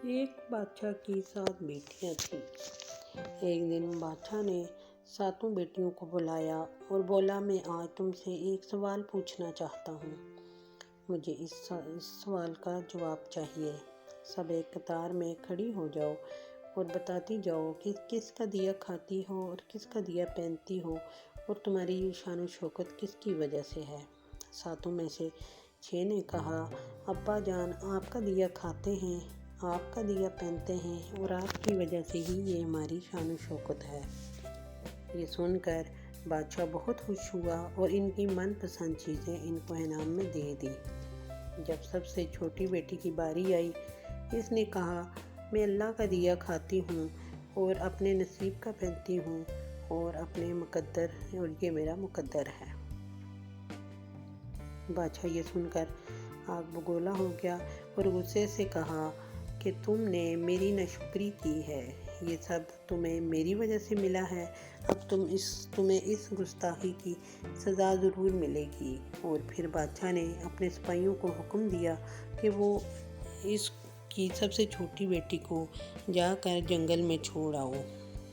ایک بادشاہ کی 7 بیٹیاں تھیں۔ ایک دن بادشاہ نے 7 بیٹیوں کو بلایا اور بولا، میں آج تم سے ایک سوال پوچھنا چاہتا ہوں۔ مجھے اس سوال کا جواب چاہیے۔ سب ایک قطار میں کھڑی ہو جاؤ اور بتاتی جاؤ کہ کس کا دیا کھاتی ہو اور کس کا دیا پہنتی ہو اور تمہاری شان و شوکت کس کی وجہ سے ہے۔ 7 میں سے 6 نے کہا، ابا جان آپ کا دیا کھاتے ہیں، آپ کا دیا پہنتے ہیں اور آپ کی وجہ سے ہی یہ ہماری شان و شوکت ہے۔ یہ سن کر بادشاہ بہت خوش ہوا اور ان کی من پسند چیزیں ان کو انعام میں دے دی۔ جب سب سے چھوٹی بیٹی کی باری آئی، اس نے کہا، میں اللہ کا دیا کھاتی ہوں اور اپنے نصیب کا پہنتی ہوں اور اپنے مقدر، اور یہ میرا مقدر ہے۔ بادشاہ یہ سن کر آگ بگولا ہو گیا اور غصے سے کہا کہ تم نے میری ناشکری کی ہے، یہ سب تمہیں میری وجہ سے ملا ہے، اب تمہیں اس گستاخی کی سزا ضرور ملے گی۔ اور پھر بادشاہ نے اپنے سپاہیوں کو حکم دیا کہ وہ اس کی سب سے چھوٹی بیٹی کو جا کر جنگل میں چھوڑ آؤ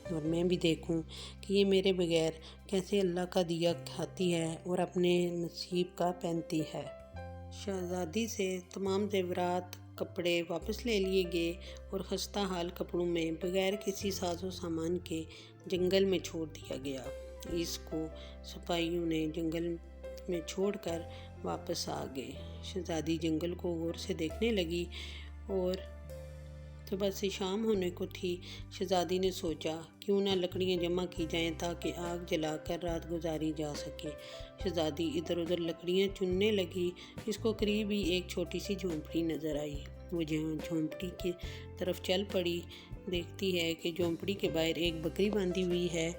اور میں بھی دیکھوں کہ یہ میرے بغیر کیسے اللہ کا دیا کھاتی ہے اور اپنے نصیب کا پہنتی ہے۔ شہزادی سے تمام زیورات، کپڑے واپس لے لیے گئے اور خستہ حال کپڑوں میں بغیر کسی ساز و سامان کے جنگل میں چھوڑ دیا گیا۔ اس کو سپاہیوں نے جنگل میں چھوڑ کر واپس آ گئے۔ شہزادی جنگل کو غور سے دیکھنے لگی اور صبح سے شام ہونے کو تھی۔ شہزادی نے سوچا، کیوں نہ لکڑیاں جمع کی جائیں تاکہ آگ جلا کر رات گزاری جا سکے۔ شہزادی ادھر ادھر لکڑیاں چننے لگی۔ اس کو قریب ہی ایک چھوٹی سی جھونپڑی نظر آئی۔ وہ جھونپڑی کی طرف چل پڑی۔ دیکھتی ہے کہ جھونپڑی کے باہر ایک بکری باندھی ہوئی ہے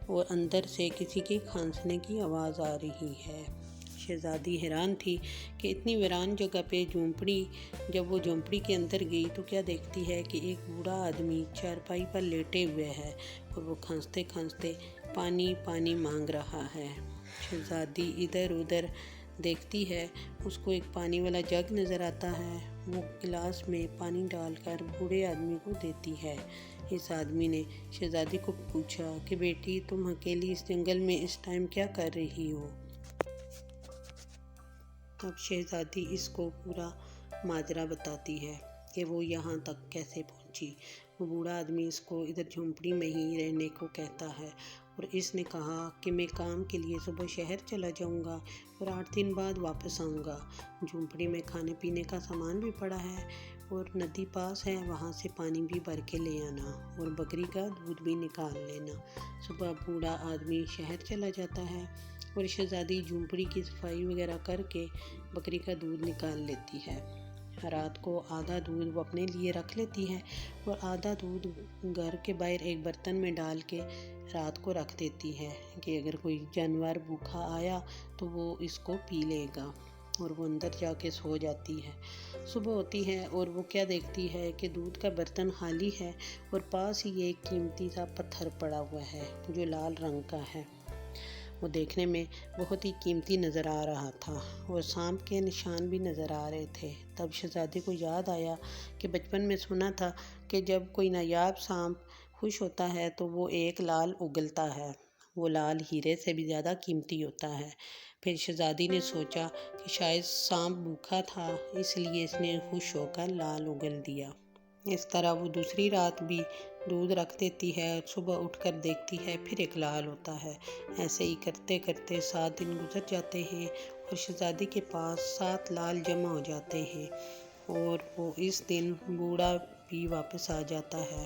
اور اندر سے کسی کے کھانسنے کی آواز آ رہی ہے۔ شہزادی حیران تھی کہ اتنی ویران جگہ پہ جھونپڑی۔ جب وہ جھونپڑی کے اندر گئی تو کیا دیکھتی ہے کہ ایک بوڑھا آدمی چارپائی پر لیٹے ہوئے ہے اور وہ کھانستے کھانستے پانی پانی مانگ رہا ہے۔ شہزادی ادھر ادھر دیکھتی ہے، اس کو ایک پانی والا جگ نظر آتا ہے۔ وہ گلاس میں پانی ڈال کر بوڑھے آدمی کو دیتی ہے۔ اس آدمی نے شہزادی کو پوچھا کہ بیٹی، تم اکیلی اس جنگل میں اس ٹائم کیا کر رہی ہو؟ تب شہزادی اس کو پورا ماجرا بتاتی ہے کہ وہ یہاں تک کیسے پہنچی۔ وہ بوڑھا آدمی اس کو ادھر جھونپڑی میں ہی رہنے کو کہتا ہے اور اس نے کہا کہ میں کام کے لیے صبح شہر چلا جاؤں گا اور 8 دن بعد واپس آؤں گا۔ جھونپڑی میں کھانے پینے کا سامان بھی پڑا ہے اور ندی پاس ہے، وہاں سے پانی بھی بھر کے لے آنا اور بکری کا دودھ بھی نکال لینا۔ صبح بوڑھا آدمی شہر چلا جاتا ہے اور شہزادی جھونپڑی کی صفائی وغیرہ کر کے بکری کا دودھ نکال لیتی ہے۔ رات کو آدھا دودھ وہ اپنے لیے رکھ لیتی ہے اور آدھا دودھ گھر کے باہر ایک برتن میں ڈال کے رات کو رکھ دیتی ہے کہ اگر کوئی جانور بھوکا آیا تو وہ اس کو پی لے گا، اور وہ اندر جا کے سو جاتی ہے۔ صبح ہوتی ہے اور وہ کیا دیکھتی ہے کہ دودھ کا برتن خالی ہے اور پاس ہی ایک قیمتی سا پتھر پڑا ہوا ہے جو لال رنگ کا ہے۔ وہ دیکھنے میں بہت ہی قیمتی نظر آ رہا تھا اور سانپ کے نشان بھی نظر آ رہے تھے۔ تب شہزادی کو یاد آیا کہ بچپن میں سنا تھا کہ جب کوئی نایاب سانپ خوش ہوتا ہے تو وہ ایک لال اگلتا ہے، وہ لال ہیرے سے بھی زیادہ قیمتی ہوتا ہے۔ پھر شہزادی نے سوچا کہ شاید سانپ بھوکا تھا، اس لیے اس نے خوش ہو کر لال اگل دیا۔ اس طرح وہ دوسری رات بھی دودھ رکھ دیتی ہے اور صبح اٹھ کر دیکھتی ہے پھر ایک لال ہوتا ہے۔ ایسے ہی کرتے کرتے 7 دن گزر جاتے ہیں اور شہزادی کے پاس 7 لال جمع ہو جاتے ہیں اور وہ اس دن بوڑھا بھی واپس آ جاتا ہے۔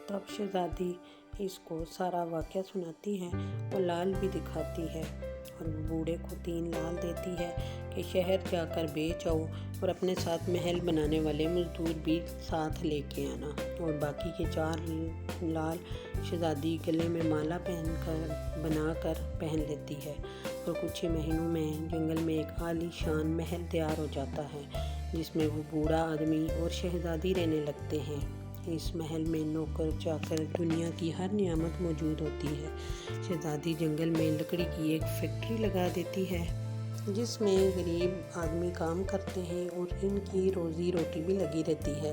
تب شہزادی اس کو سارا واقعہ سناتی ہے اور لال بھی دکھاتی ہے اور وہ بوڑھے کو 3 لال دیتی ہے کہ شہر جا کر بیچ آؤ اور اپنے ساتھ محل بنانے والے مزدور بھی ساتھ لے کے آنا۔ اور باقی کے 4 لال شہزادی گلے میں مالا بنا کر پہن لیتی ہے اور کچھ ہی مہینوں میں جنگل میں ایک عالی شان محل تیار ہو جاتا ہے جس میں وہ بوڑھا آدمی اور شہزادی رہنے لگتے ہیں۔ اس محل میں نوکر چاکر، دنیا کی ہر نعمت موجود ہوتی ہے۔ شہزادی جنگل میں لکڑی کی ایک فیکٹری لگا دیتی ہے جس میں غریب آدمی کام کرتے ہیں اور ان کی روزی روٹی بھی لگی رہتی ہے۔